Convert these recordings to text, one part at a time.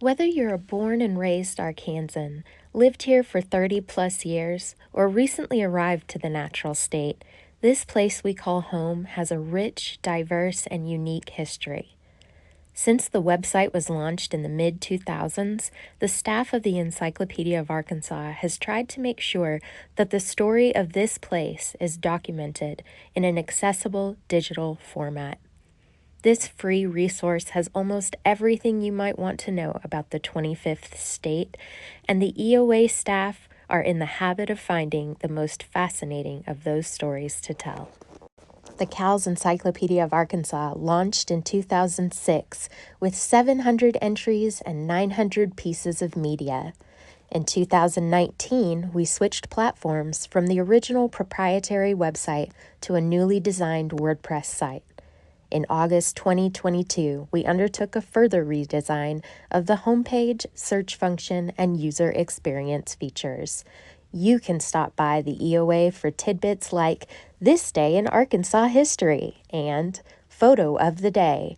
Whether you're a born and raised Arkansan, lived here for 30 plus years, or recently arrived to the natural state, this place we call home has a rich, diverse, and unique history. Since the website was launched in the mid-2000s, the staff of the Encyclopedia of Arkansas has tried to make sure that the story of this place is documented in an accessible digital format. This free resource has almost everything you might want to know about the 25th state, and the EOA staff are in the habit of finding the most fascinating of those stories to tell. The CAL's Encyclopedia of Arkansas launched in 2006 with 700 entries and 900 pieces of media. In 2019, we switched platforms from the original proprietary website to a newly designed WordPress site. In August 2022, we undertook a further redesign of the homepage, search function, and user experience features. You can stop by the EOA for tidbits like This Day in Arkansas History and Photo of the Day,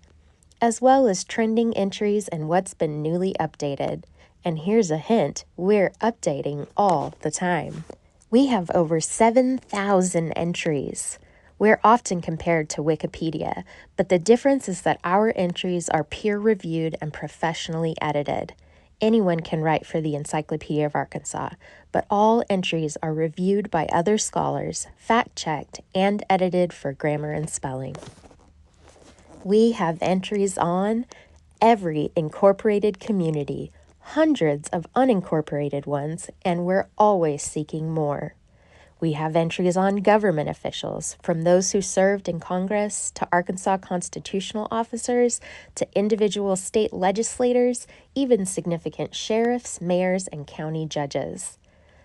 as well as trending entries and what's been newly updated. And here's a hint, we're updating all the time. We have over 7,000 entries. We're often compared to Wikipedia, but the difference is that our entries are peer-reviewed and professionally edited. Anyone can write for the Encyclopedia of Arkansas, but all entries are reviewed by other scholars, fact-checked, and edited for grammar and spelling. We have entries on every incorporated community, hundreds of unincorporated ones, and we're always seeking more. We have entries on government officials, from those who served in Congress to Arkansas constitutional officers to individual state legislators, even significant sheriffs, mayors, and county judges.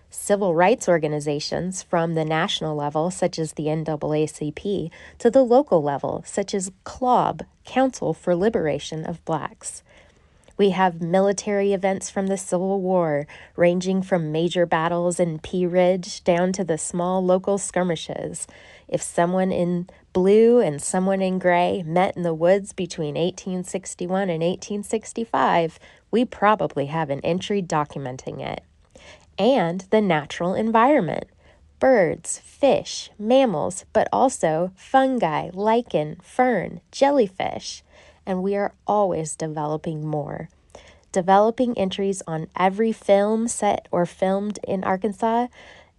Civil rights organizations from the national level, such as the NAACP, to the local level, such as CLOB, Council for Liberation of Blacks. We have military events from the Civil War, ranging from major battles in Pea Ridge down to the small local skirmishes. If someone in blue and someone in gray met in the woods between 1861 and 1865, we probably have an entry documenting it. And the natural environment. Birds, fish, mammals, but also fungi, lichen, fern, jellyfish. And we are always developing more. Developing entries on every film set or filmed in Arkansas,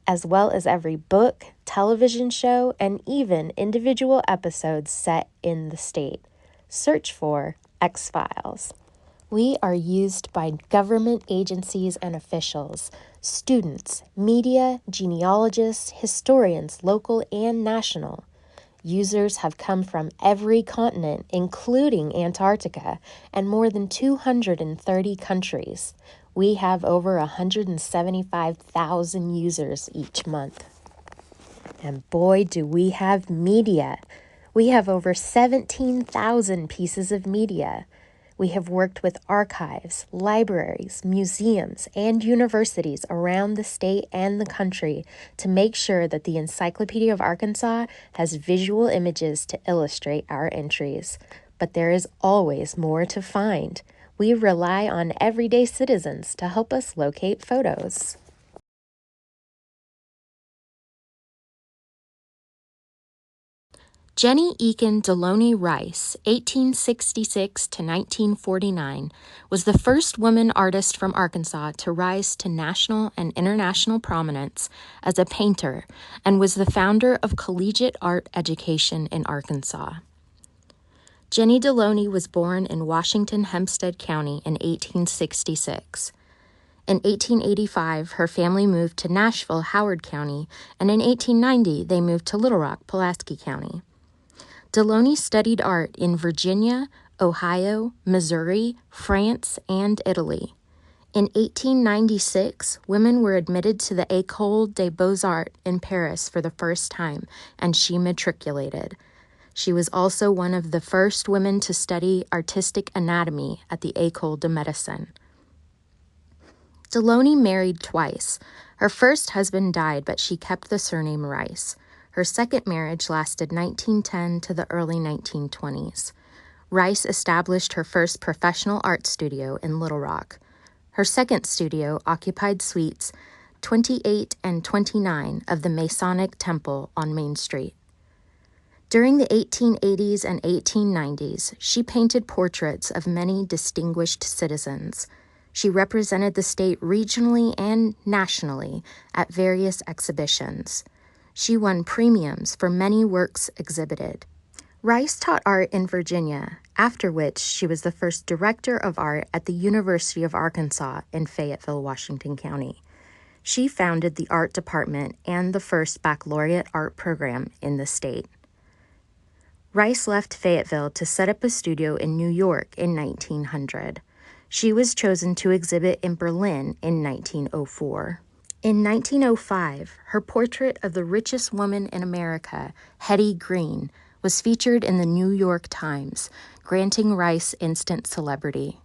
as well as every book, television show, and even individual episodes set in the state. Search for X-Files. We are used by government agencies and officials, students, media, genealogists, historians, local and national. Users have come from every continent, including Antarctica, and more than 230 countries. We have over 175,000 users each month. And boy, do we have media. We have over 17,000 pieces of media. We have worked with archives, libraries, museums, and universities around the state and the country to make sure that the Encyclopedia of Arkansas has visual images to illustrate our entries. But there is always more to find. We rely on everyday citizens to help us locate photos. Jenny Eakin Delony Rice, 1866 to 1949, was the first woman artist from Arkansas to rise to national and international prominence as a painter and was the founder of collegiate art education in Arkansas. Jenny Delony was born in Washington Hempstead County in 1866. In 1885, her family moved to Nashville, Howard County, and in 1890, they moved to Little Rock, Pulaski County. Delony studied art in Virginia, Ohio, Missouri, France, and Italy. In 1896, women were admitted to the École des Beaux-Arts in Paris for the first time, and she matriculated. She was also one of the first women to study artistic anatomy at the École de Médecine. Delony married twice. Her first husband died, but she kept the surname Rice. Her second marriage lasted 1910 to the early 1920s. Rice established her first professional art studio in Little Rock. Her second studio occupied suites 28 and 29 of the Masonic Temple on Main Street. During the 1880s and 1890s, she painted portraits of many distinguished citizens. She represented the state regionally and nationally at various exhibitions. She won premiums for many works exhibited. Rice taught art in Virginia, after which she was the first director of art at the University of Arkansas in Fayetteville, Washington County. She founded the art department and the first baccalaureate art program in the state. Rice left Fayetteville to set up a studio in New York in 1900. She was chosen to exhibit in Berlin in 1904. In 1905, her portrait of the richest woman in America, Hetty Green, was featured in the New York Times, granting Rice instant celebrity.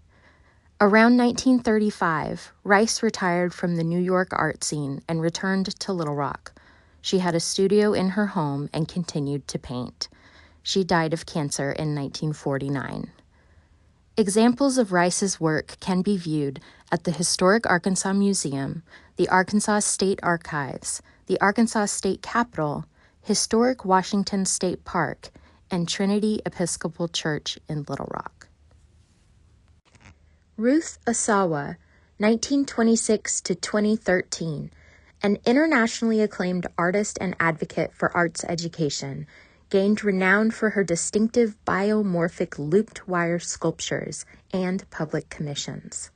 Around 1935, Rice retired from the New York art scene and returned to Little Rock. She had a studio in her home and continued to paint. She died of cancer in 1949. Examples of Rice's work can be viewed at the Historic Arkansas Museum, the Arkansas State Archives, the Arkansas State Capitol, Historic Washington State Park, and Trinity Episcopal Church in Little Rock. Ruth Asawa, 1926 to 2013, an internationally acclaimed artist and advocate for arts education, gained renown for her distinctive biomorphic looped wire sculptures and public commissions.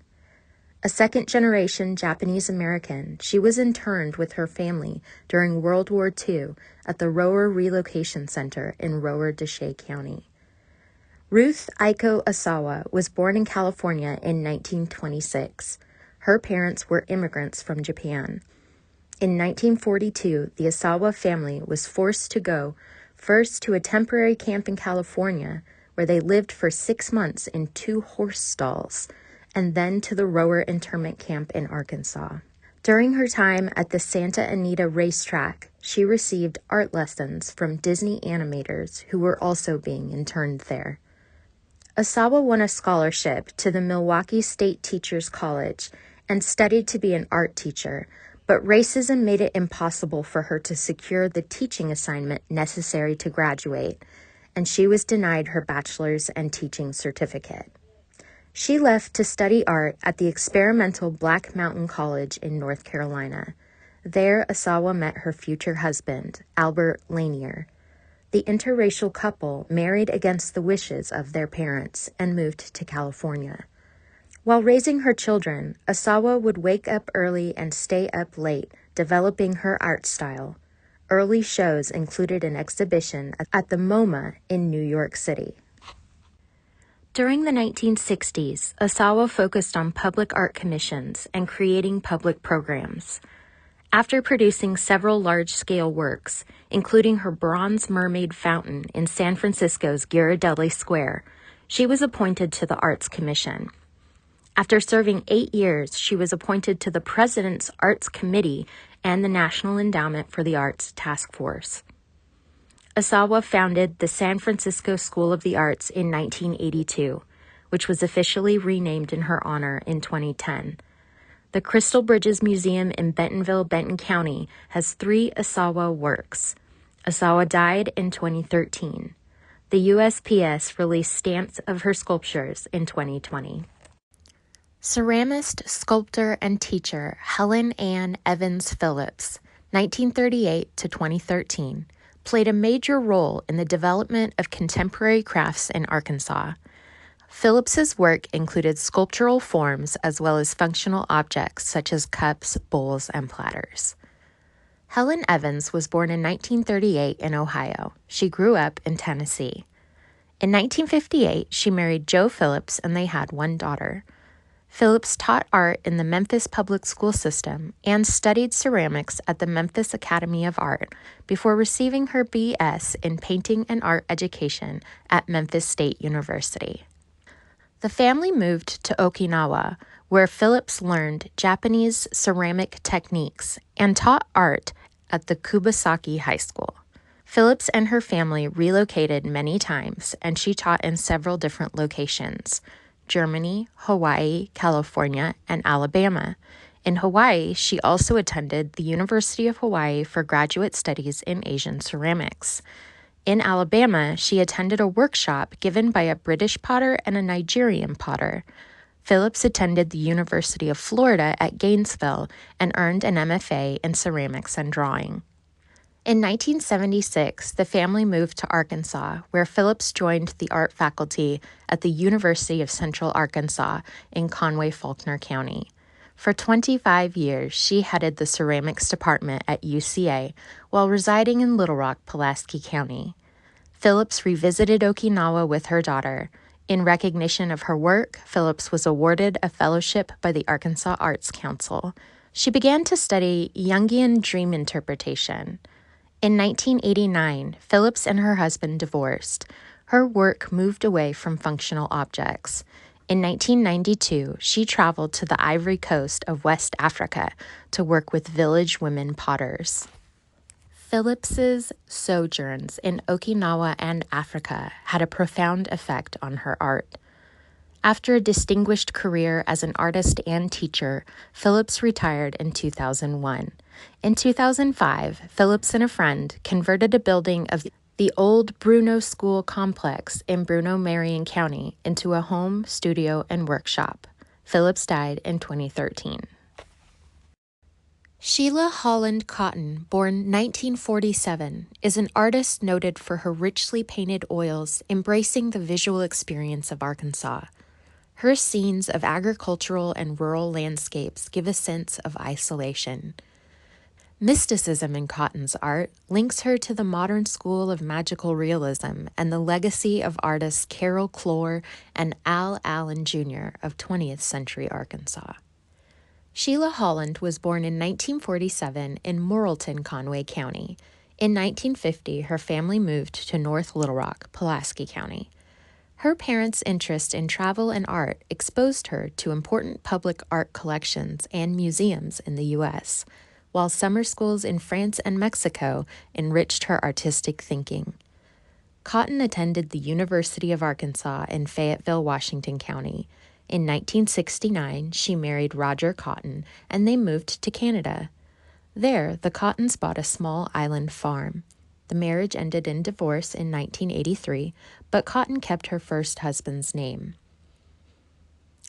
A second-generation Japanese-American, she was interned with her family during World War II at the Rower Relocation Center in Rower-Deshay County. Ruth Aiko Asawa was born in California in 1926. Her parents were immigrants from Japan. In 1942, the Asawa family was forced to go first to a temporary camp in California, where they lived for 6 months in 2 horse stalls, and then to the Rower internment camp in Arkansas. During her time at the Santa Anita racetrack, she received art lessons from Disney animators who were also being interned there. Asawa won a scholarship to the Milwaukee State Teachers College and studied to be an art teacher, but racism made it impossible for her to secure the teaching assignment necessary to graduate, and she was denied her bachelor's and teaching certificate. She left to study art at the experimental Black Mountain College in North Carolina. There, Asawa met her future husband, Albert Lanier. The interracial couple married against the wishes of their parents and moved to California. While raising her children, Asawa would wake up early and stay up late, developing her art style. Early shows included an exhibition at the MoMA in New York City. During the 1960s, Asawa focused on public art commissions and creating public programs. After producing several large-scale works, including her bronze mermaid fountain in San Francisco's Ghirardelli Square, she was appointed to the Arts Commission. After serving 8 years, she was appointed to the President's Arts Committee and the National Endowment for the Arts Task Force. Asawa founded the San Francisco School of the Arts in 1982, which was officially renamed in her honor in 2010. The Crystal Bridges Museum in Bentonville, Benton County has 3 Asawa works. Asawa died in 2013. The USPS released stamps of her sculptures in 2020. Ceramist, sculptor, and teacher Helen Ann Evans Phillips, 1938 to 2013, played a major role in the development of contemporary crafts in Arkansas. Phillips's work included sculptural forms as well as functional objects such as cups, bowls, and platters. Helen Evans was born in 1938 in Ohio. She grew up in Tennessee. In 1958, she married Joe Phillips and they had 1 daughter. Phillips taught art in the Memphis public school system and studied ceramics at the Memphis Academy of Art before receiving her B.S. in painting and art education at Memphis State University. The family moved to Okinawa, where Phillips learned Japanese ceramic techniques and taught art at the Kubasaki High School. Phillips and her family relocated many times, and she taught in several different locations: Germany, Hawaii, California, and Alabama. In Hawaii, she also attended the University of Hawaii for graduate studies in Asian ceramics. In Alabama, she attended a workshop given by a British potter and a Nigerian potter. Phillips attended the University of Florida at Gainesville and earned an MFA in ceramics and drawing. In 1976, the family moved to Arkansas, where Phillips joined the art faculty at the University of Central Arkansas in Conway-Faulkner County. For 25 years, she headed the ceramics department at UCA while residing in Little Rock, Pulaski County. Phillips revisited Okinawa with her daughter. In recognition of her work, Phillips was awarded a fellowship by the Arkansas Arts Council. She began to study Jungian dream interpretation. In 1989, Phillips and her husband divorced. Her work moved away from functional objects. In 1992, she traveled to the Ivory Coast of West Africa to work with village women potters. Phillips's sojourns in Okinawa and Africa had a profound effect on her art. After a distinguished career as an artist and teacher, Phillips retired in 2001. In 2005, Phillips and a friend converted a building of the old Bruno School complex in Bruno, Marion County into a home, studio, and workshop. Phillips died in 2013. Sheila Holland Cotton, born 1947, is an artist noted for her richly painted oils embracing the visual experience of Arkansas. Her scenes of agricultural and rural landscapes give a sense of isolation. Mysticism in Cotton's art links her to the modern school of magical realism and the legacy of artists Carol Clore and Al Allen Jr. of 20th century Arkansas. Sheila Holland was born in 1947 in Morrilton, Conway County. In 1950, her family moved to North Little Rock, Pulaski County. Her parents' interest in travel and art exposed her to important public art collections and museums in the U.S., while summer schools in France and Mexico enriched her artistic thinking. Cotton attended the University of Arkansas in Fayetteville, Washington County. In 1969, she married Roger Cotton, and they moved to Canada. There, the Cottons bought a small island farm. The marriage ended in divorce in 1983, but Cotton kept her first husband's name.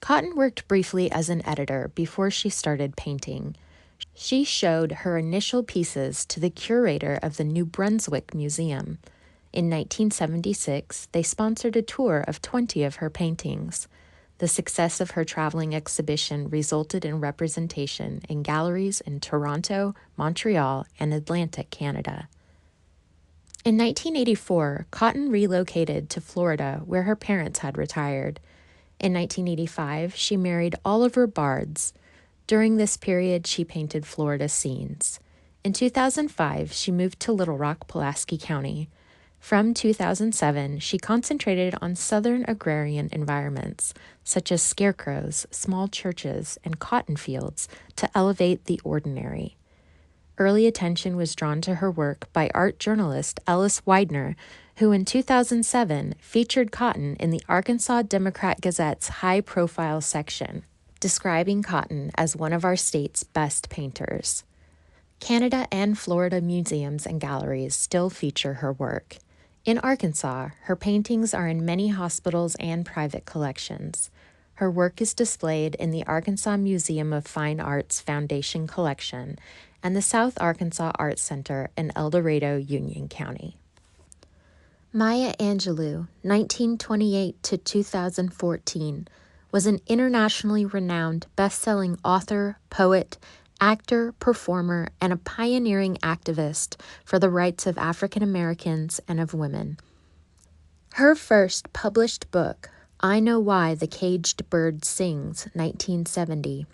Cotton worked briefly as an editor before she started painting. She showed her initial pieces to the curator of the New Brunswick Museum. In 1976, they sponsored a tour of 20 of her paintings. The success of her traveling exhibition resulted in representation in galleries in Toronto, Montreal, and Atlantic Canada. In 1984, Cotton relocated to Florida, where her parents had retired. In 1985, she married Oliver Bards. During this period, she painted Florida scenes. In 2005, she moved to Little Rock, Pulaski County. From 2007, she concentrated on Southern agrarian environments, such as scarecrows, small churches, and cotton fields, to elevate the ordinary. Early attention was drawn to her work by art journalist Ellis Widener, who in 2007 featured Cotton in the Arkansas Democrat-Gazette's high-profile section, describing Cotton as one of our state's best painters. Canada and Florida museums and galleries still feature her work. In Arkansas, her paintings are in many hospitals and private collections. Her work is displayed in the Arkansas Museum of Fine Arts Foundation collection and the South Arkansas Arts Center in El Dorado, Union County. Maya Angelou, 1928 to 2014, was an internationally renowned best-selling author, poet, actor, performer, and a pioneering activist for the rights of African Americans and of women. Her first published book, I Know Why the Caged Bird Sings, 1970,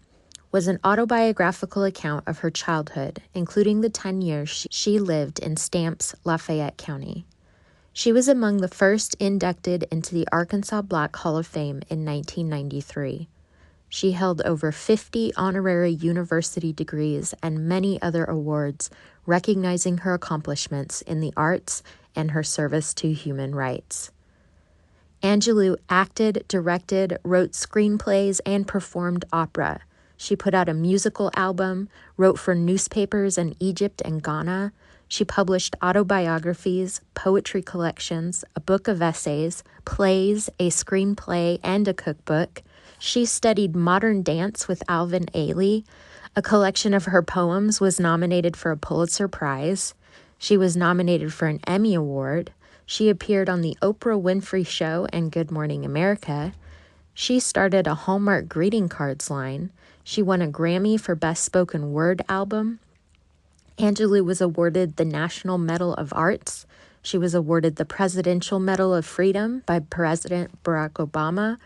was an autobiographical account of her childhood, including the 10 years she lived in Stamps, Lafayette County. She was among the first inducted into the Arkansas Black Hall of Fame in 1993. She held over 50 honorary university degrees and many other awards, recognizing her accomplishments in the arts and her service to human rights. Angelou acted, directed, wrote screenplays, and performed opera. She put out a musical album, wrote for newspapers in Egypt and Ghana. She published autobiographies, poetry collections, a book of essays, plays, a screenplay, and a cookbook. She studied modern dance with Alvin Ailey. A collection of her poems was nominated for a Pulitzer Prize. She was nominated for an Emmy Award. She appeared on the Oprah Winfrey Show and Good Morning America. She started a Hallmark greeting cards line. She won a Grammy for Best Spoken Word Album. Angelou was awarded the National Medal of Arts. She was awarded the Presidential Medal of Freedom by President Barack Obama.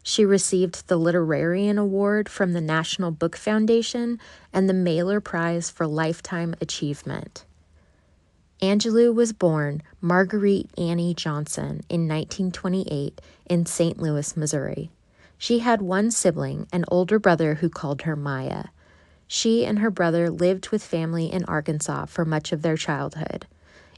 She received the Literarian Award from the National Book Foundation and the Mailer Prize for Lifetime Achievement. Angelou was born Marguerite Annie Johnson in 1928 in St. Louis, Missouri. She had one sibling, an older brother who called her Maya. She and her brother lived with family in Arkansas for much of their childhood.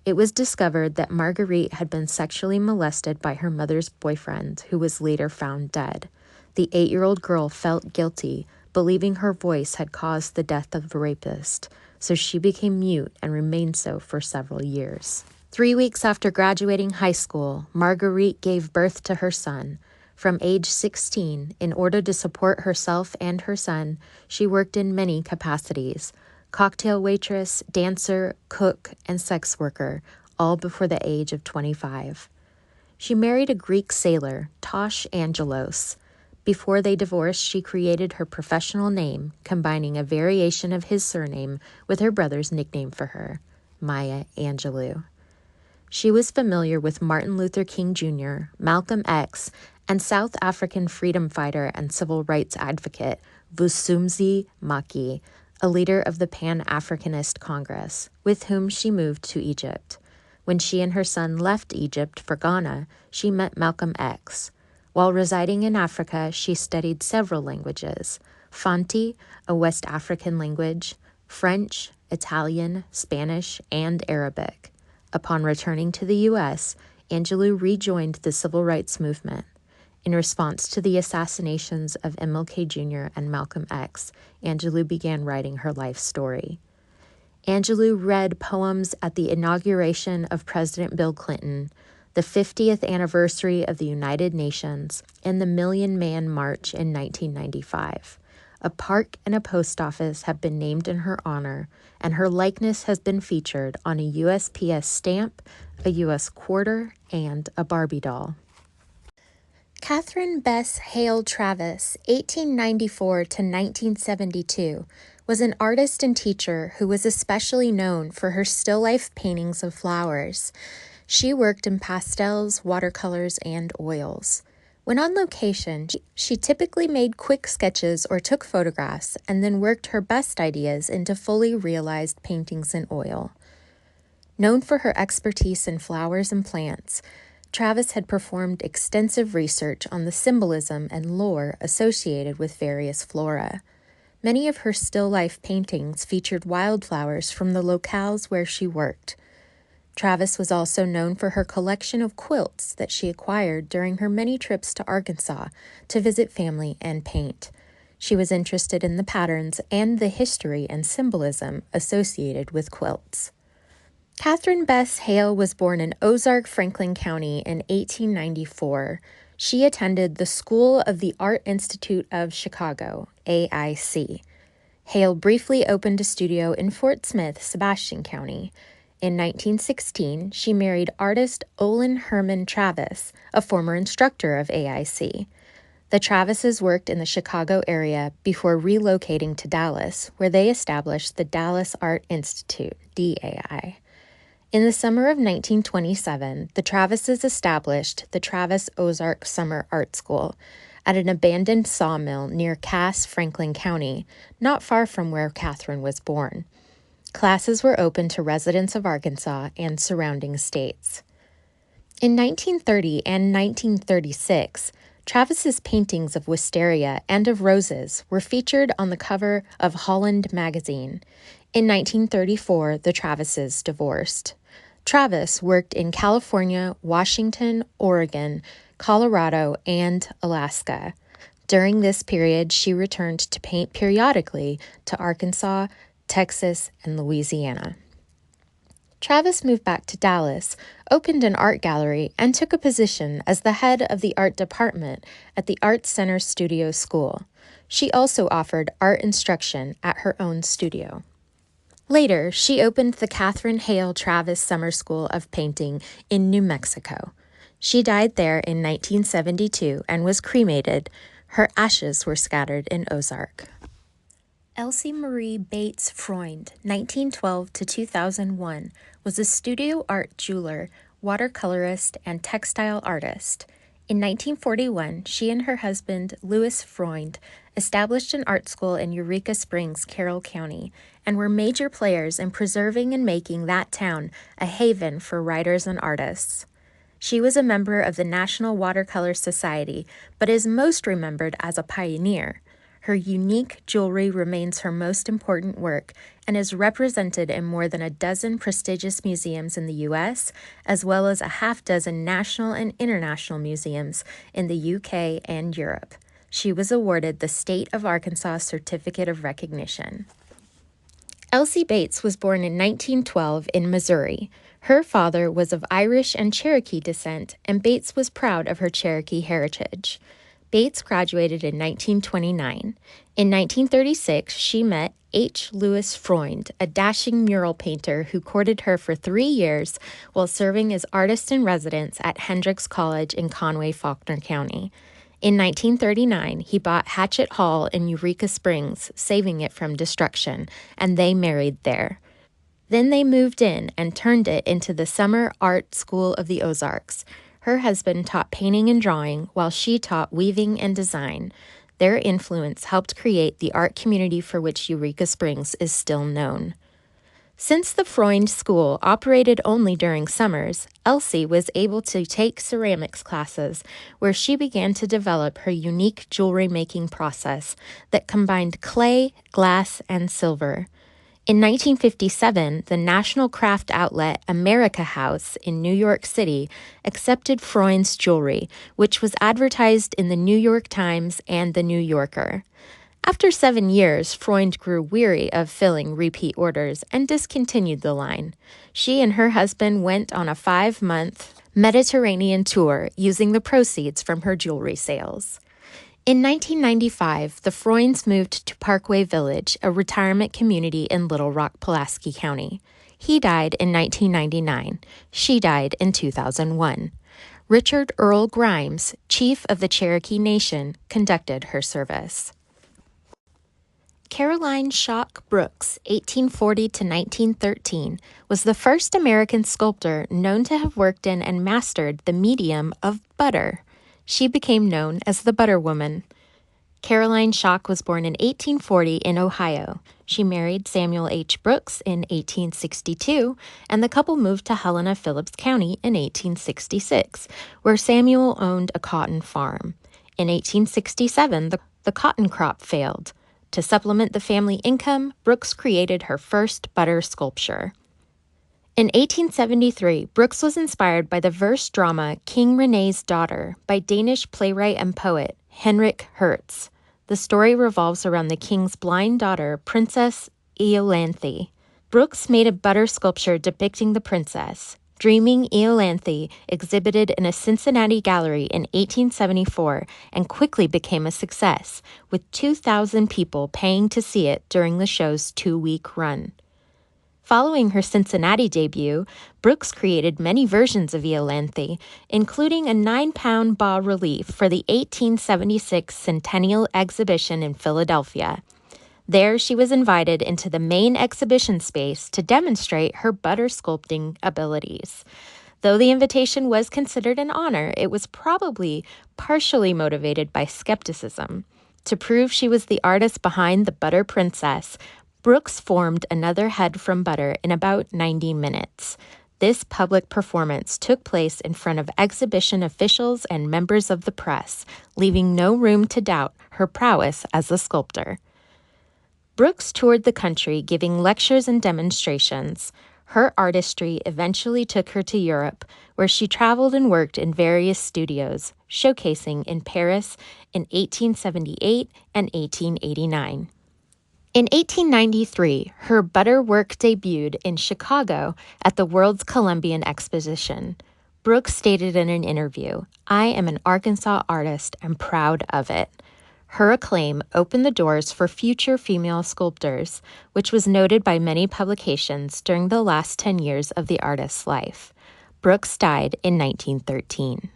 It was discovered that Marguerite had been sexually molested by her mother's boyfriend, who was later found dead. The 8-year-old girl felt guilty, believing her voice had caused the death of the rapist, so she became mute and remained so for several years. 3 weeks after graduating high school, Marguerite gave birth to her son. From age 16, in order to support herself and her son, she worked in many capacities: cocktail waitress, dancer, cook, and sex worker, all before the age of 25. She married a Greek sailor, Tosh Angelos. Before they divorced, she created her professional name, combining a variation of his surname with her brother's nickname for her, Maya Angelou. She was familiar with Martin Luther King Jr., Malcolm X, and South African freedom fighter and civil rights advocate Vusumuzi Maki, a leader of the Pan-Africanist Congress, with whom she moved to Egypt. When she and her son left Egypt for Ghana, she met Malcolm X. While residing in Africa, she studied several languages: Fanti, a West African language, French, Italian, Spanish, and Arabic. Upon returning to the U.S., Angelou rejoined the civil rights movement. In response to the assassinations of MLK Jr. and Malcolm X, Angelou began writing her life story. Angelou read poems at the inauguration of President Bill Clinton, the 50th anniversary of the United Nations, and the Million Man March in 1995. A park and a post office have been named in her honor, and her likeness has been featured on a USPS stamp, a U.S. quarter, and a Barbie doll. Kathryne Bess Hale Travis, 1894 to 1972, was an artist and teacher who was especially known for her still life paintings of flowers. She worked in pastels, watercolors, and oils. When on location, she typically made quick sketches or took photographs and then worked her best ideas into fully realized paintings in oil. Known for her expertise in flowers and plants, Travis had performed extensive research on the symbolism and lore associated with various flora. Many of her still life paintings featured wildflowers from the locales where she worked. Travis was also known for her collection of quilts that she acquired during her many trips to Arkansas to visit family and paint. She was interested in the patterns and the history and symbolism associated with quilts. Kathryne Bess Hale was born in Ozark, Franklin County in 1894. She attended the School of the Art Institute of Chicago, AIC. Hale briefly opened a studio in Fort Smith, Sebastian County. In 1916, she married artist Olin Herman Travis, a former instructor of AIC. The Travises worked in the Chicago area before relocating to Dallas, where they established the Dallas Art Institute, DAI. In the summer of 1927, the Travises established the Travis Ozark Summer Art School at an abandoned sawmill near Cass, Franklin County, not far from where Kathryne was born. Classes were open to residents of Arkansas and surrounding states. In 1930 and 1936, Travis's paintings of wisteria and of roses were featured on the cover of Holland magazine. In 1934, the Travises divorced. Travis worked in California, Washington, Oregon, Colorado, and Alaska. During this period, she returned to paint periodically to Arkansas, Texas, and Louisiana. Travis moved back to Dallas, opened an art gallery, and took a position as the head of the art department at the Art Center Studio School. She also offered art instruction at her own studio. Later, she opened the Kathryne Hale Travis Summer School of Painting in New Mexico. She died there in 1972 and was cremated. Her ashes were scattered in Ozark. Elsie Marie Bates Freund, 1912 to 2001, was a studio art jeweler, watercolorist, and textile artist. In 1941, she and her husband, Louis Freund, established an art school in Eureka Springs, Carroll County, and were major players in preserving and making that town a haven for writers and artists. She was a member of the National Watercolor Society, but is most remembered as a pioneer. Her unique jewelry remains her most important work and is represented in more than a dozen prestigious museums in the U.S., as well as a half-dozen national and international museums in the UK and Europe. She was awarded the State of Arkansas Certificate of Recognition. Elsie Bates was born in 1912 in Missouri. Her father was of Irish and Cherokee descent, and Bates was proud of her Cherokee heritage. Bates graduated in 1929. In 1936, she met H. Louis Freund, a dashing mural painter who courted her for 3 years while serving as artist in residence at Hendrix College in Conway, Faulkner County. In 1939, he bought Hatchet Hall in Eureka Springs, saving it from destruction, and they married there. Then they moved in and turned it into the Summer Art School of the Ozarks. Her husband taught painting and drawing, while she taught weaving and design. Their influence helped create the art community for which Eureka Springs is still known. Since the Freund School operated only during summers, Elsie was able to take ceramics classes, where she began to develop her unique jewelry-making process that combined clay, glass, and silver. In 1957, the national craft outlet America House in New York City accepted Freund's jewelry, which was advertised in the New York Times and the New Yorker. After 7 years, Freund grew weary of filling repeat orders and discontinued the line. She and her husband went on a 5-month Mediterranean tour using the proceeds from her jewelry sales. In 1995, the Freunds moved to Parkway Village, a retirement community in Little Rock, Pulaski County. He died in 1999. She died in 2001. Richard Earl Grimes, chief of the Cherokee Nation, conducted her service. Caroline Shawk Brooks, 1840 to 1913, was the first American sculptor known to have worked in and mastered the medium of butter. She became known as the Butter Woman. Caroline Shawk was born in 1840 in Ohio. She married Samuel H. Brooks in 1862, and the couple moved to Helena, Phillips County in 1866, where Samuel owned a cotton farm. In 1867, the cotton crop failed. To supplement the family income, Brooks created her first butter sculpture. In 1873, Brooks was inspired by the verse drama King René's Daughter by Danish playwright and poet Henrik Hertz. The story revolves around the king's blind daughter, Princess Iolanthe. Brooks made a butter sculpture depicting the princess. Dreaming Iolanthe exhibited in a Cincinnati gallery in 1874 and quickly became a success, with 2,000 people paying to see it during the show's 2-week run. Following her Cincinnati debut, Brooks created many versions of Iolanthe, including a 9-pound bas-relief for the 1876 Centennial Exhibition in Philadelphia. There, she was invited into the main exhibition space to demonstrate her butter sculpting abilities. Though the invitation was considered an honor, it was probably partially motivated by skepticism. To prove she was the artist behind the Butter Princess, Brooks formed another head from butter in about 90 minutes. This public performance took place in front of exhibition officials and members of the press, leaving no room to doubt her prowess as a sculptor. Brooks toured the country giving lectures and demonstrations. Her artistry eventually took her to Europe, where she traveled and worked in various studios, showcasing in Paris in 1878 and 1889. In 1893, her butter work debuted in Chicago at the World's Columbian Exposition. Brooks stated in an interview, "I am an Arkansas artist and proud of it." Her acclaim opened the doors for future female sculptors, which was noted by many publications during the last 10 years of the artist's life. Brooks died in 1913.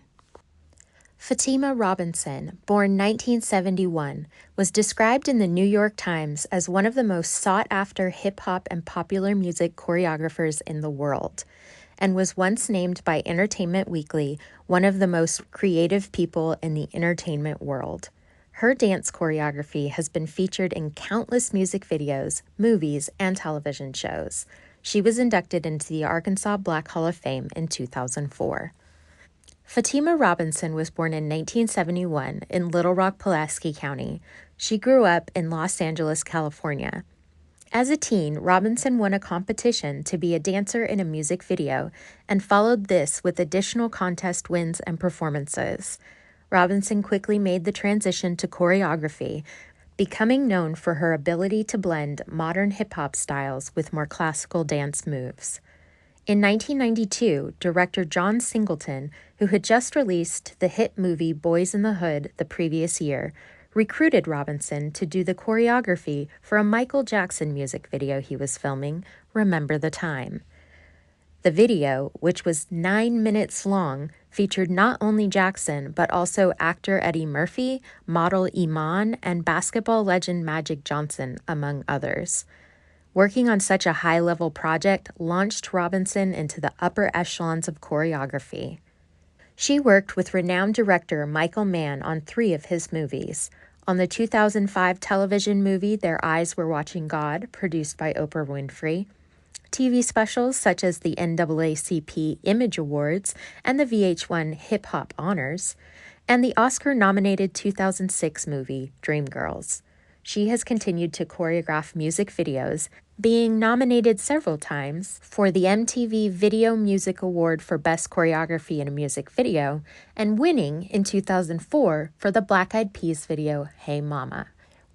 Fatima Robinson, born 1971, was described in the New York Times as one of the most sought-after hip-hop and popular music choreographers in the world, and was once named by Entertainment Weekly one of the most creative people in the entertainment world. Her dance choreography has been featured in countless music videos, movies, and television shows. She was inducted into the Arkansas Black Hall of Fame in 2004. Fatima Robinson was born in 1971 in Little Rock, Pulaski County. She grew up in Los Angeles, California. As a teen, Robinson won a competition to be a dancer in a music video and followed this with additional contest wins and performances. Robinson quickly made the transition to choreography, becoming known for her ability to blend modern hip-hop styles with more classical dance moves. In 1992, director John Singleton, who had just released the hit movie Boys in the Hood the previous year, recruited Robinson to do the choreography for a Michael Jackson music video he was filming, Remember the Time. The video, which was 9 minutes long, featured not only Jackson, but also actor Eddie Murphy, model Iman, and basketball legend Magic Johnson, among others. Working on such a high-level project launched Robinson into the upper echelons of choreography. She worked with renowned director Michael Mann on 3 of his movies. On the 2005 television movie Their Eyes Were Watching God, produced by Oprah Winfrey, TV specials such as the NAACP Image Awards and the VH1 Hip Hop Honors, and the Oscar-nominated 2006 movie Dreamgirls. She has continued to choreograph music videos, being nominated several times for the MTV Video Music Award for Best Choreography in a Music Video, and winning in 2004 for the Black Eyed Peas video Hey Mama.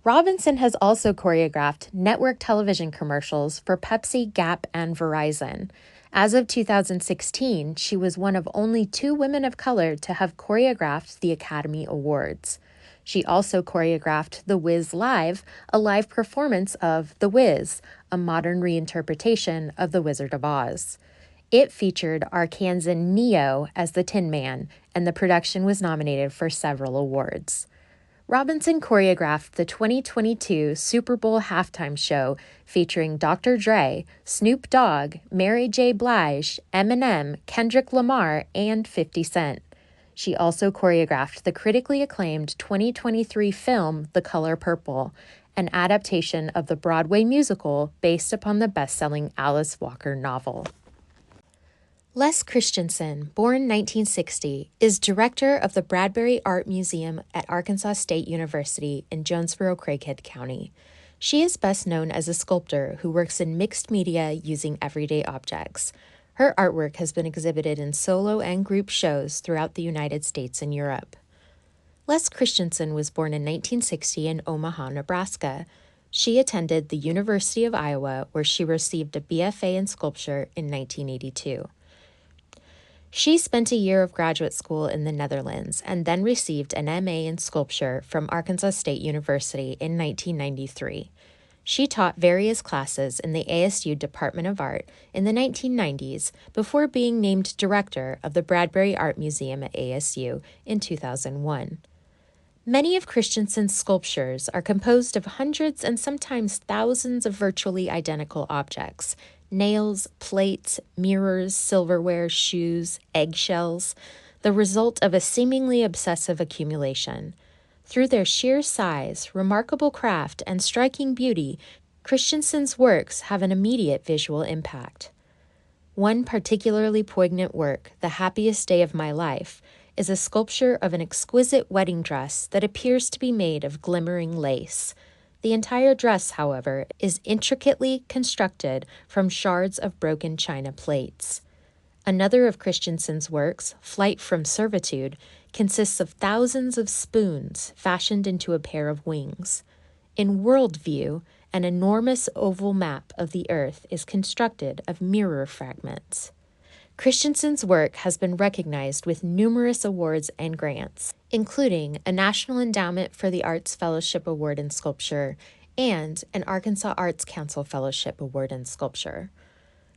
Robinson has also choreographed network television commercials for Pepsi, Gap, and Verizon. As of 2016, she was one of only 2 women of color to have choreographed the Academy Awards. She also choreographed The Wiz Live, a live performance of The Wiz, a modern reinterpretation of The Wizard of Oz. It featured Arkansan Neo as the Tin Man, and the production was nominated for several awards. Robinson choreographed the 2022 Super Bowl halftime show featuring Dr. Dre, Snoop Dogg, Mary J. Blige, Eminem, Kendrick Lamar, and 50 Cent. She also choreographed the critically acclaimed 2023 film The Color Purple, an adaptation of the Broadway musical based upon the best-selling Alice Walker novel. Les Christensen, born 1960, is director of the Bradbury Art Museum at Arkansas State University in Jonesboro-Craighead County. She is best known as a sculptor who works in mixed media using everyday objects. Her artwork has been exhibited in solo and group shows throughout the United States and Europe. Les Christensen was born in 1960 in Omaha, Nebraska. She attended the University of Iowa, where she received a BFA in sculpture in 1982. She spent a year of graduate school in the Netherlands and then received an MA in sculpture from Arkansas State University in 1993. She taught various classes in the ASU Department of Art in the 1990s before being named director of the Bradbury Art Museum at ASU in 2001. Many of Christensen's sculptures are composed of hundreds and sometimes thousands of virtually identical objects: nails, plates, mirrors, silverware, shoes, eggshells, the result of a seemingly obsessive accumulation. Through their sheer size, remarkable craft, and striking beauty, Christensen's works have an immediate visual impact. One particularly poignant work, The Happiest Day of My Life, is a sculpture of an exquisite wedding dress that appears to be made of glimmering lace. The entire dress, however, is intricately constructed from shards of broken china plates. Another of Christensen's works, Flight from Servitude, consists of thousands of spoons fashioned into a pair of wings. In World View, an enormous oval map of the Earth is constructed of mirror fragments. Christensen's work has been recognized with numerous awards and grants, including a National Endowment for the Arts Fellowship Award in Sculpture and an Arkansas Arts Council Fellowship Award in Sculpture.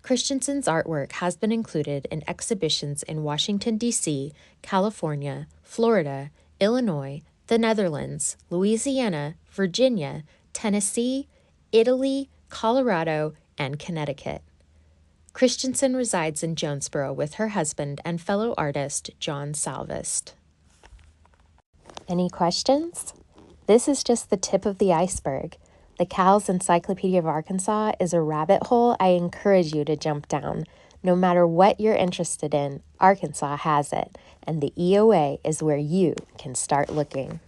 Christensen's artwork has been included in exhibitions in Washington, D.C., California, Florida, Illinois, the Netherlands, Louisiana, Virginia, Tennessee, Italy, Colorado, and Connecticut. Christensen resides in Jonesboro with her husband and fellow artist, John Salvest. Any questions? This is just the tip of the iceberg. The Cal's Encyclopedia of Arkansas is a rabbit hole I encourage you to jump down. No matter what you're interested in, Arkansas has it, and the EOA is where you can start looking.